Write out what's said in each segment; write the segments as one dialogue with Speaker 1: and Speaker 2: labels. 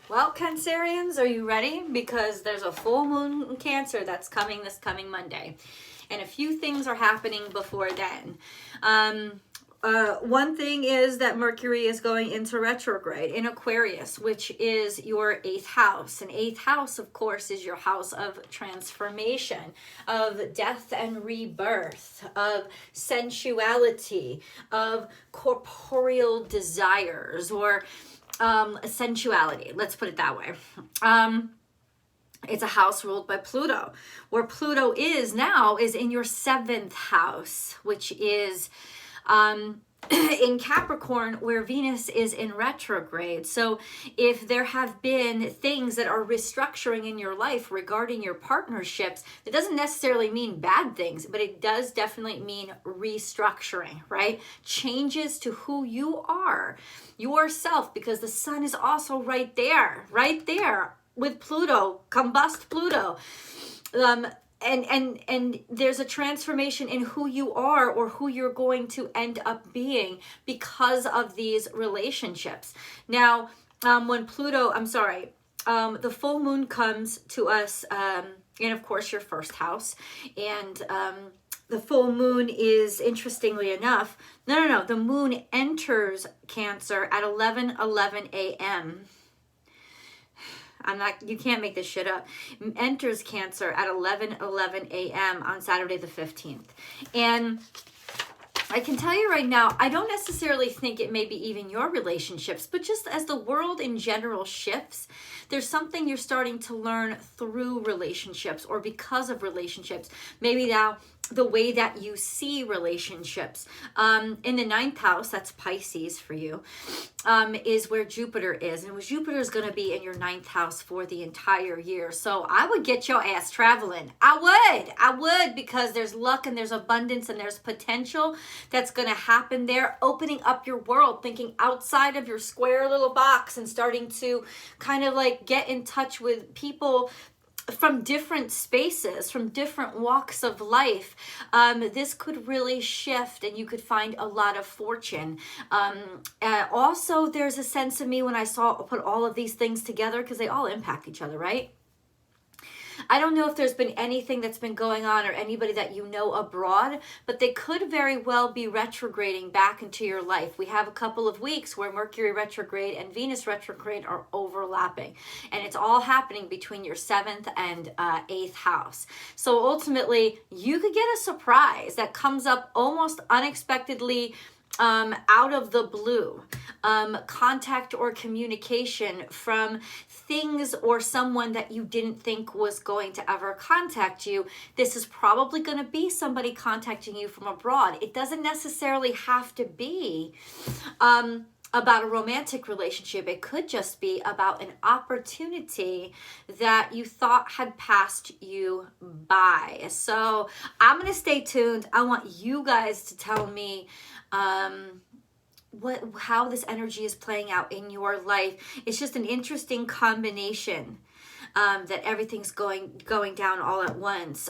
Speaker 1: Well, Cancerians, are you ready? Because there's a full moon in Cancer that's coming this coming Monday. And a few things are happening before then. One thing is that Mercury is going into retrograde in Aquarius, which is your 8th house. And 8th house, of course, is your house of transformation, of death and rebirth, of sensuality, of corporeal desires, or sensuality. Let's put it that way. It's a house ruled by Pluto. Where Pluto is now is in your 7th house, which is in Capricorn, where Venus is in retrograde. So if there have been things that are restructuring in your life regarding your partnerships, it doesn't necessarily mean bad things, but it does definitely mean restructuring, right? Changes to who you are, yourself, because the sun is also right there with Pluto, combust Pluto. And there's a transformation in who you are or who you're going to end up being because of these relationships. Now, when the full moon comes to us in, of course, your 1st house. And the full moon is, interestingly enough, the moon enters Cancer at 11:11 a.m. You can't make this shit up. Enters Cancer at 11:11 a.m. on Saturday the 15th. And I can tell you right now, I don't necessarily think it may be even your relationships, but just as the world in general shifts, there's something you're starting to learn through relationships or because of relationships. Maybe now the way that you see relationships. In the 9th house, that's Pisces for you, is where Jupiter is. And Jupiter is going to be in your 9th house for the entire year. So I would get your ass traveling. I would, because there's luck and there's abundance and there's potential that's going to happen there. Opening up your world, thinking outside of your square little box and starting to kind of like get in touch with people from different spaces, from different walks of life. This could really shift and you could find a lot of fortune. Also, there's a sense of me when I put all of these things together, because they all impact each other, right? I don't know if there's been anything that's been going on or anybody that you know abroad, but they could very well be retrograding back into your life. We have a couple of weeks where Mercury retrograde and Venus retrograde are overlapping, and it's all happening between your 7th and 8th house. So ultimately, you could get a surprise that comes up almost unexpectedly, out of the blue, contact or communication from things or someone that you didn't think was going to ever contact you. This is probably going to be somebody contacting you from abroad. It doesn't necessarily have to be about a romantic relationship. It could just be about an opportunity that you thought had passed you by. So I'm going to stay tuned. I want you guys to tell me how this energy is playing out in your life. It's just an interesting combination that everything's going down all at once.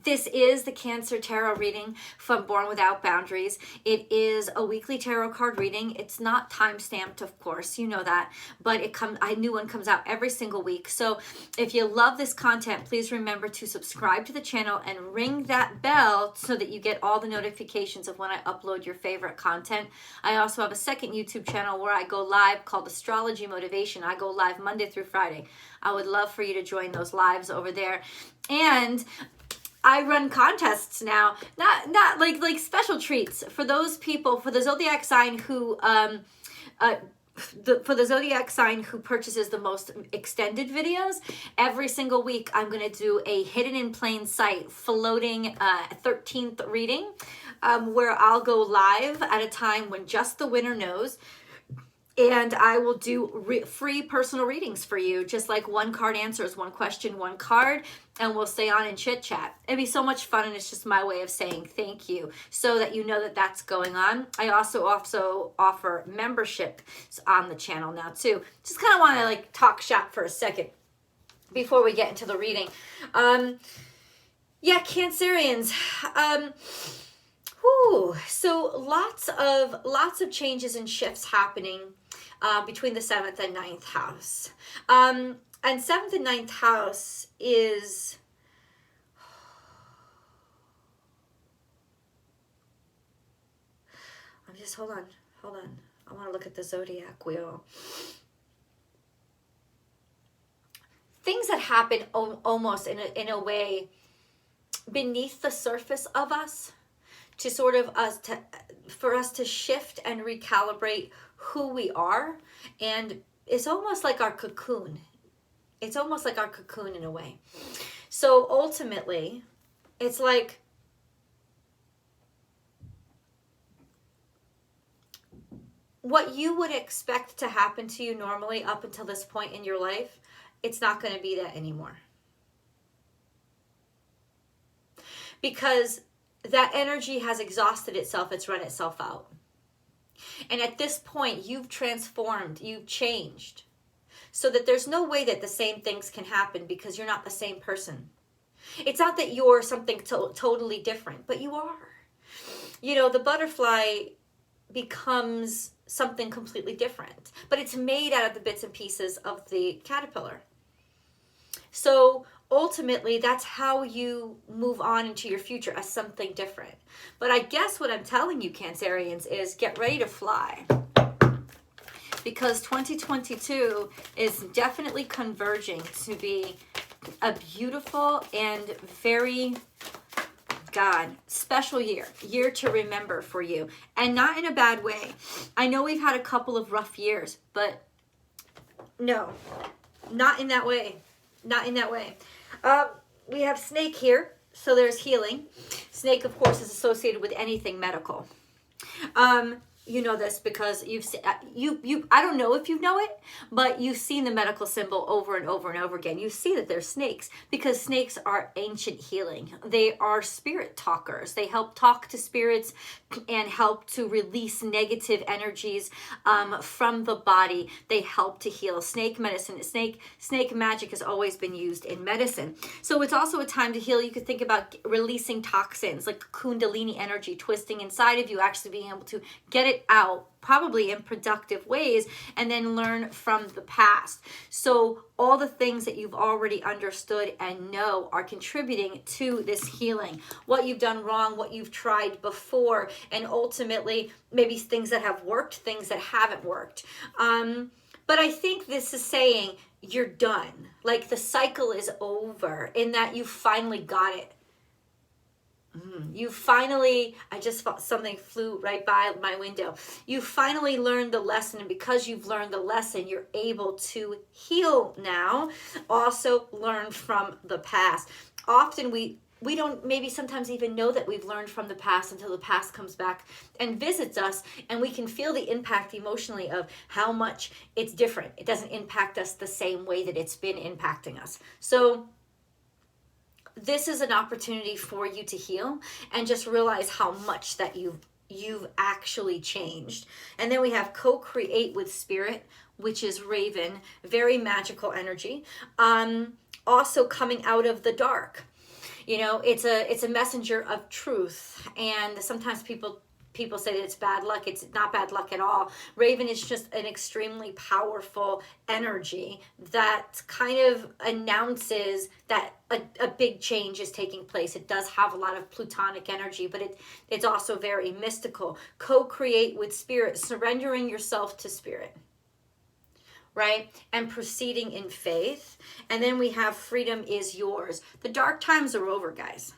Speaker 1: This is the Cancer Tarot reading from Born Without Boundaries. It is a weekly tarot card reading. It's not time-stamped, of course, you know that, but a new one comes out every single week. So if you love this content, please remember to subscribe to the channel and ring that bell so that you get all the notifications of when I upload your favorite content. I also have a second YouTube channel where I go live called Astrology Motivation. I go live Monday through Friday. I would love for you to join those lives over there. And I run contests now, not like special treats for those people, for the zodiac sign who purchases the most extended videos. Every single week I'm going to do a hidden in plain sight floating 13th reading, where I'll go live at a time when just the winner knows. And I will do free personal readings for you, just like one card answers, one question, one card, and we'll stay on and chit chat. It'd be so much fun, and it's just my way of saying thank you so that you know that that's going on. I also offer membership on the channel now too. Just kind of want to like talk shop for a second before we get into the reading. Yeah, Cancerians. So lots of changes and shifts happening between the 7th and 9th house. And 7th and 9th house is... hold on. I want to look at the zodiac wheel. Things that happen almost in a way beneath the surface of us, to sort of for us to shift and recalibrate who we are. And it's almost like our cocoon. It's almost like our cocoon in a way. So ultimately, it's like what you would expect to happen to you normally up until this point in your life, it's not going to be that anymore. Because that energy has exhausted itself, it's run itself out. And at this point, you've transformed, you've changed. So that there's no way that the same things can happen, because you're not the same person. It's not that you're something totally different, but you are. You know, the butterfly becomes something completely different, but it's made out of the bits and pieces of the caterpillar. So ultimately, that's how you move on into your future, as something different. But I guess what I'm telling you, Cancerians, is get ready to fly. Because 2022 is definitely converging to be a beautiful and very, special year to remember for you. And not in a bad way. I know we've had a couple of rough years, but no, not in that way. Not in that way. We have snake here, so there's healing. Snake, of course, is associated with anything medical. You know this because you've seen, I don't know if you know it, but you've seen the medical symbol over and over and over again. You see that they're snakes, because snakes are ancient healing. They are spirit talkers. They help talk to spirits and help to release negative energies from the body. They help to heal. Snake medicine, snake magic has always been used in medicine. So it's also a time to heal. You could think about releasing toxins, like Kundalini energy twisting inside of you, actually being able to get it out, probably in productive ways, and then learn from the past. So all the things that you've already understood and know are contributing to this healing. What you've done wrong, what you've tried before, and ultimately maybe things that have worked, things that haven't worked. But I think this is saying you're done. Like the cycle is over, in that you finally got it. You finally, I just felt something flew right by my window. You finally learned the lesson, and because you've learned the lesson, you're able to heal now. Also learn from the past. Often we don't maybe sometimes even know that we've learned from the past until the past comes back and visits us, and we can feel the impact emotionally of how much it's different. It doesn't impact us the same way that it's been impacting us. So this is an opportunity for you to heal and just realize how much that you've actually changed. And then we have co-create with spirit, which is Raven, very magical energy. Also coming out of the dark. You know, it's a messenger of truth. And sometimes people say that it's bad luck. It's not bad luck at all. Raven is just an extremely powerful energy that kind of announces that a big change is taking place. It does have a lot of plutonic energy, but it's also very mystical. Co-create with spirit, surrendering yourself to spirit, right? And proceeding in faith. And then we have freedom is yours. The dark times are over, guys.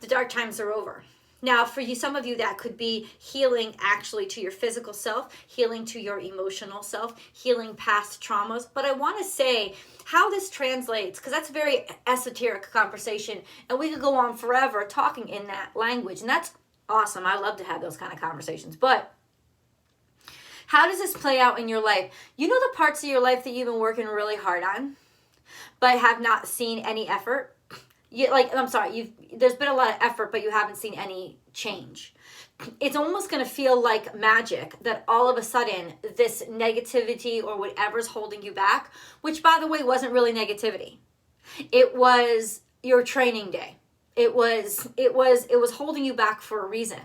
Speaker 1: The dark times are over. Now, for you, some of you, that could be healing actually to your physical self, healing to your emotional self, healing past traumas. But I want to say how this translates, because that's a very esoteric conversation, and we could go on forever talking in that language, and that's awesome. I love to have those kind of conversations. But how does this play out in your life? You know the parts of your life that you've been working really hard on, but have not seen any effort? There's been a lot of effort, but you haven't seen any change. It's almost going to feel like magic that all of a sudden this negativity or whatever's holding you back, which by the way wasn't really negativity. It was your training day. It was holding you back for a reason.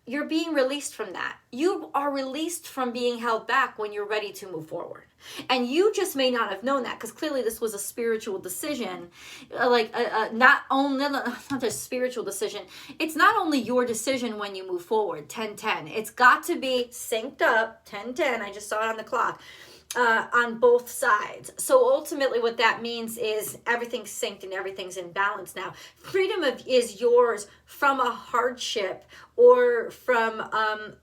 Speaker 1: you're being released from that. You are released from being held back when you're ready to move forward. And you just may not have known that, because clearly this was a spiritual decision. Not just spiritual decision. It's not only your decision when you move forward, 10-10. It's got to be synced up, 10-10. I just saw it on the clock. On both sides. So ultimately what that means is everything's synced and everything's in balance now. Freedom is yours from a hardship or from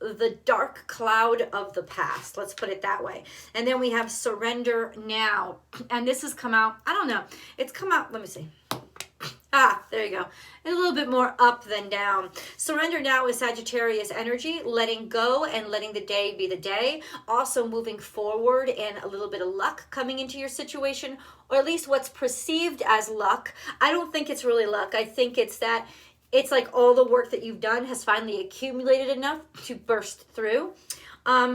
Speaker 1: the dark cloud of the past. Let's put it that way. And then we have surrender now. And this has come out, I don't know. It's come out, let me see. There you go. A little bit more up than down. Surrender now is Sagittarius energy, letting go and letting the day be the day. Also moving forward and a little bit of luck coming into your situation, or at least what's perceived as luck. I don't think it's really luck. I think it's that it's like all the work that you've done has finally accumulated enough to burst through.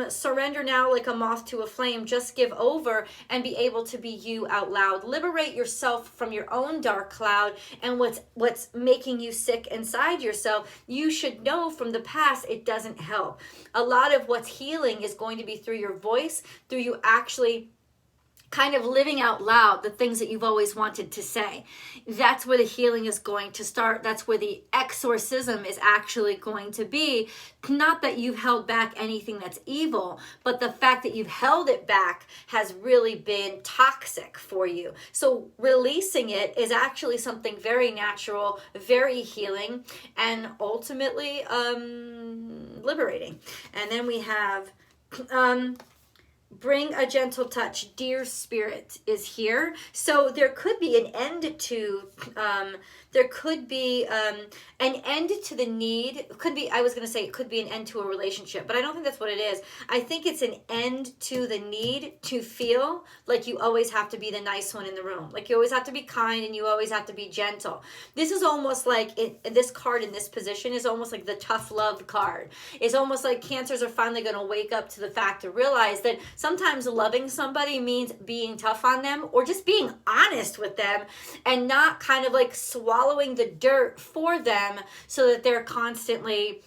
Speaker 1: Surrender now like a moth to a flame. Just give over and be able to be you out loud. Liberate yourself from your own dark cloud and what's making you sick inside yourself. You should know from the past it doesn't help. A lot of what's healing is going to be through your voice, through you actually kind of living out loud the things that you've always wanted to say. That's where the healing is going to start. That's where the exorcism is actually going to be. Not that you've held back anything that's evil, but the fact that you've held it back has really been toxic for you. So releasing it is actually something very natural, very healing, and ultimately liberating. And then we have bring a gentle touch. Dear Spirit is here. So there could be an end to, there could be an end to the need. It could be, I was going to say it could be an end to a relationship, but I don't think that's what it is. I think it's an end to the need to feel like you always have to be the nice one in the room. Like you always have to be kind and you always have to be gentle. This is almost like, this card in this position is almost like the tough love card. It's almost like Cancers are finally going to wake up to the fact to realize that sometimes loving somebody means being tough on them or just being honest with them and not kind of like swallowing the dirt for them so that they're constantly,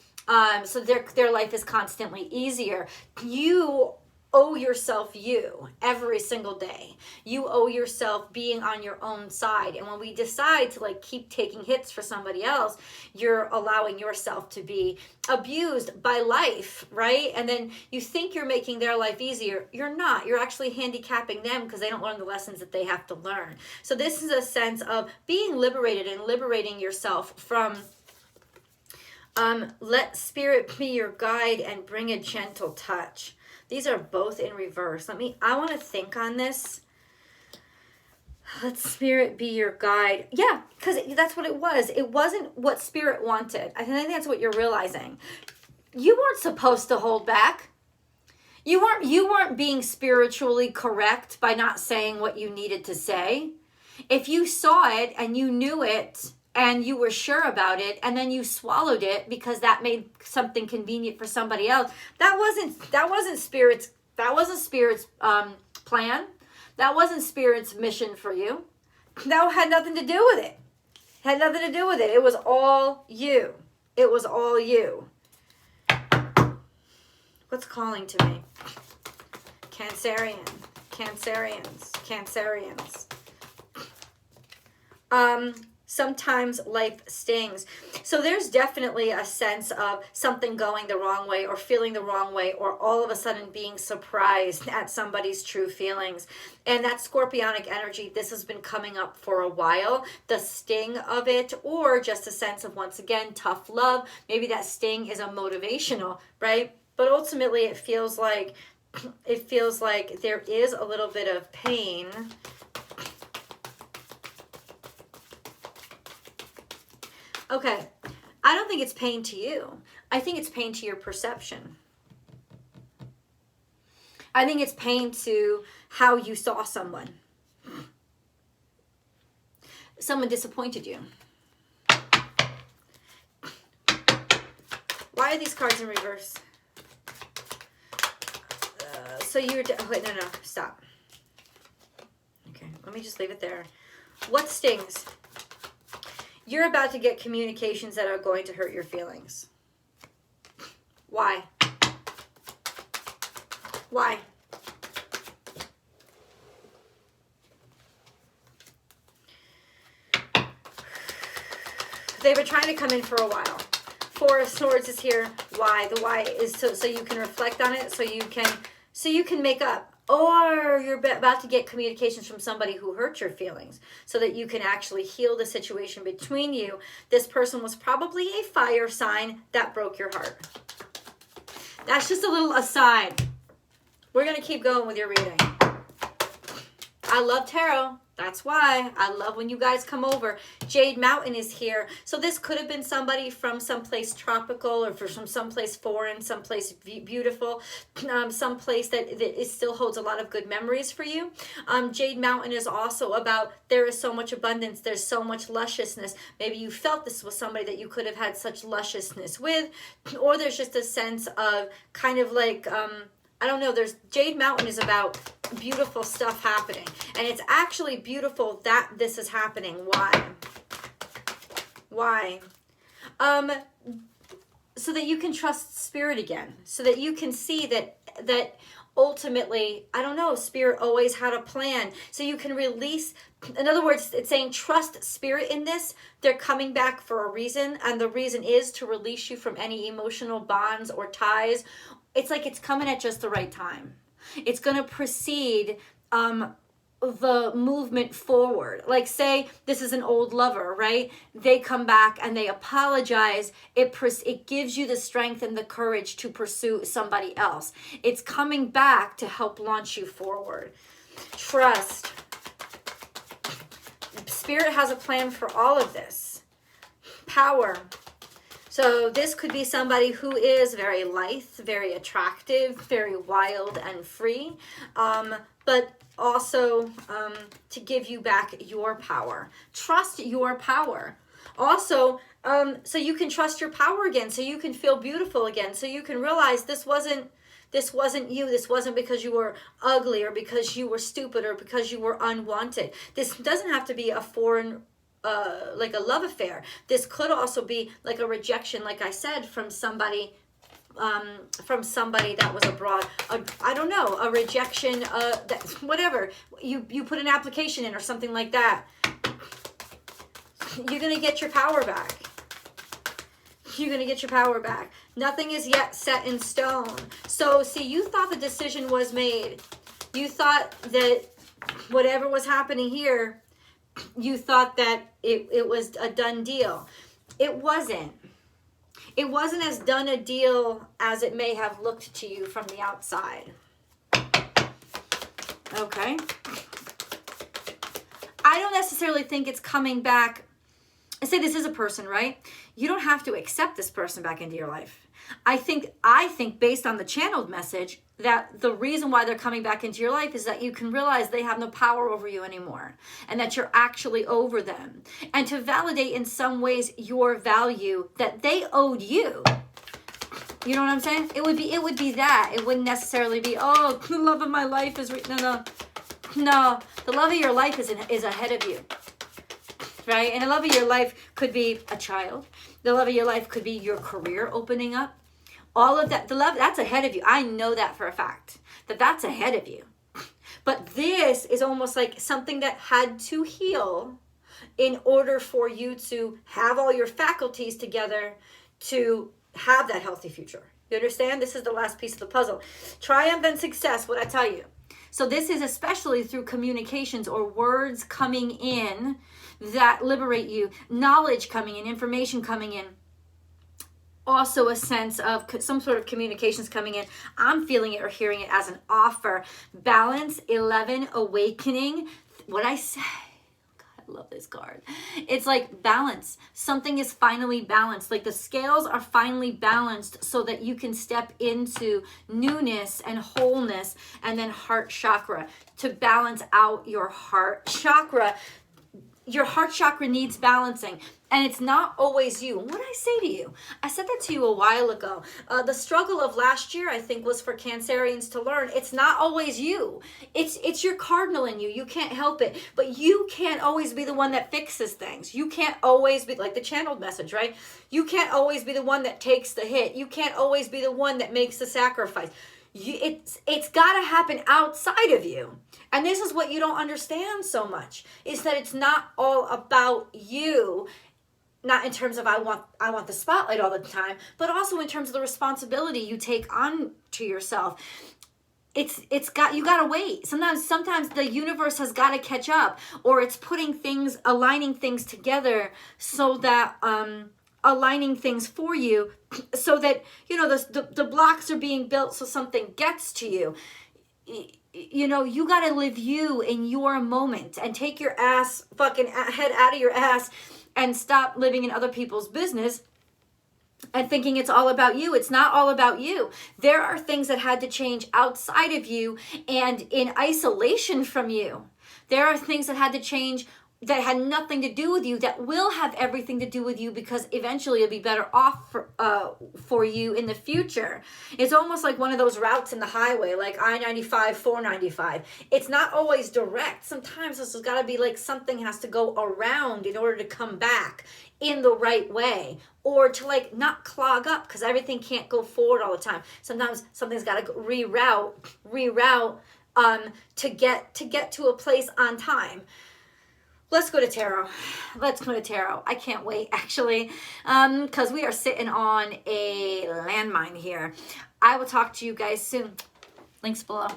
Speaker 1: so their life is constantly easier. You owe yourself you every single day. You owe yourself being on your own side. And when we decide to like keep taking hits for somebody else, you're allowing yourself to be abused by life, right? And then you think you're making their life easier. You're not. You're actually handicapping them because they don't learn the lessons that they have to learn. So this is a sense of being liberated and liberating yourself from let spirit be your guide and bring a gentle touch. These are both in reverse. I want to think on this. Let spirit be your guide. Yeah, because that's what it was. It wasn't what spirit wanted. I think that's what you're realizing. You weren't supposed to hold back. You weren't being spiritually correct by not saying what you needed to say. If you saw it and you knew it and you were sure about it and then you swallowed it because that made something convenient for somebody else, that wasn't spirit's plan. That wasn't spirit's mission for you. That had nothing to do with it. Had nothing to do with it. It was all you. It was all you. What's calling to me? Cancerians. Sometimes life stings. So there's definitely a sense of something going the wrong way or feeling the wrong way or all of a sudden being surprised at somebody's true feelings. And that scorpionic energy, this has been coming up for a while. The sting of it, or just a sense of, once again, tough love. Maybe that sting is a motivational, right? But ultimately it feels like there is a little bit of pain. Okay, I don't think it's pain to you. I think it's pain to your perception. I think it's pain to how you saw someone. Someone disappointed you. Why are these cards in reverse? So you're... wait, no, stop. Okay, let me just leave it there. What stings? You're about to get communications that are going to hurt your feelings. Why? Why? They've been trying to come in for a while. Four of Swords is here. Why? The why is so you can reflect on it, so you can make up. Or you're about to get communications from somebody who hurt your feelings so that you can actually heal the situation between you. This person was probably a fire sign that broke your heart. That's just a little aside. We're going to keep going with your reading. I love tarot. That's why I love when you guys come over. Jade Mountain is here. So this could have been somebody from someplace tropical or from someplace foreign, someplace beautiful, someplace that it still holds a lot of good memories for you. Jade Mountain is also about there is so much abundance. There's so much lusciousness. Maybe you felt this was somebody that you could have had such lusciousness with, or there's just a sense of kind of like, I don't know, there's Jade Mountain is about beautiful stuff happening. And it's actually beautiful that this is happening. Why? Why? So that you can trust spirit again. So that you can see that ultimately, I don't know, spirit always had a plan. So you can release, in other words, it's saying trust spirit in this. They're coming back for a reason. And the reason is to release you from any emotional bonds or ties. It's like it's coming at just the right time. It's going to precede the movement forward. Like say this is an old lover, right? They come back and they apologize. It gives you the strength and the courage to pursue somebody else. It's coming back to help launch you forward. Trust. Spirit has a plan for all of this. Power. So this could be somebody who is very lithe, very attractive, very wild and free, but also to give you back your power. Trust your power. Also, so you can trust your power again, so you can feel beautiful again, so you can realize this wasn't you. This wasn't because you were ugly or because you were stupid or because you were unwanted. This doesn't have to be a foreign like a love affair. This could also be like a rejection, like I said, from somebody that was abroad. I don't know, a rejection, whatever. You put an application in or something like that. You're going to get your power back. You're going to get your power back. Nothing is yet set in stone. So, see, you thought the decision was made. You thought that whatever was happening here, you thought that it was a done deal. It wasn't. It wasn't as done a deal as it may have looked to you from the outside. Okay. I don't necessarily think it's coming back. I say this is a person, right? You don't have to accept this person back into your life. I think based on the channeled message that the reason why they're coming back into your life is that you can realize they have no power over you anymore and that you're actually over them, and to validate in some ways your value that they owed you. You know what I'm saying? It would be that. It wouldn't necessarily be, oh, the love of my life is no. The love of your life is ahead of you. Right? And the love of your life could be a child. The love of your life could be your career opening up. All of that, the love, that's ahead of you. I know that for a fact, that's ahead of you. But this is almost like something that had to heal in order for you to have all your faculties together to have that healthy future. You understand? This is the last piece of the puzzle. Triumph and success, what I tell you. So this is especially through communications or words coming in that liberate you, knowledge coming in, information coming in. Also a sense of some sort of communications coming in. I'm feeling it or hearing it as an offer. Balance, 11, awakening. What I say, God, I love this card. It's like balance. Something is finally balanced. Like the scales are finally balanced so that you can step into newness and wholeness. And then heart chakra, to balance out your heart chakra. your heart chakra needs balancing. And it's not always you. What did I say to you? I said that to you a while ago. The struggle of last year, I think, was for Cancerians to learn. It's not always you. It's your cardinal in you. You can't help it. But you can't always be the one that fixes things. You can't always be, like the channeled message, right? You can't always be the one that takes the hit. You can't always be the one that makes the sacrifice. It's got to happen outside of you. And this is what you don't understand so much, is that it's not all about you. Not in terms of I want the spotlight all the time, but also in terms of the responsibility you take on to yourself. You got to wait. Sometimes the universe has got to catch up, or it's aligning things together so that aligning things for you so that the blocks are being built so something gets to you. You got to live you in your moment and take your head out of your ass and stop living in other people's business and thinking it's all about you. It's not all about you. There are things that had to change outside of you and in isolation from you. There are things that had to change that had nothing to do with you, that will have everything to do with you, because eventually it'll be better off for you in the future. It's almost like one of those routes in the highway, like I-95, 495. It's not always direct. Sometimes this has got to be like something has to go around in order to come back in the right way, or to like not clog up, because everything can't go forward all the time. Sometimes something's got to reroute to get to a place on time. Let's go to tarot. I can't wait, actually, because we are sitting on a landmine here. I will talk to you guys soon. Links below.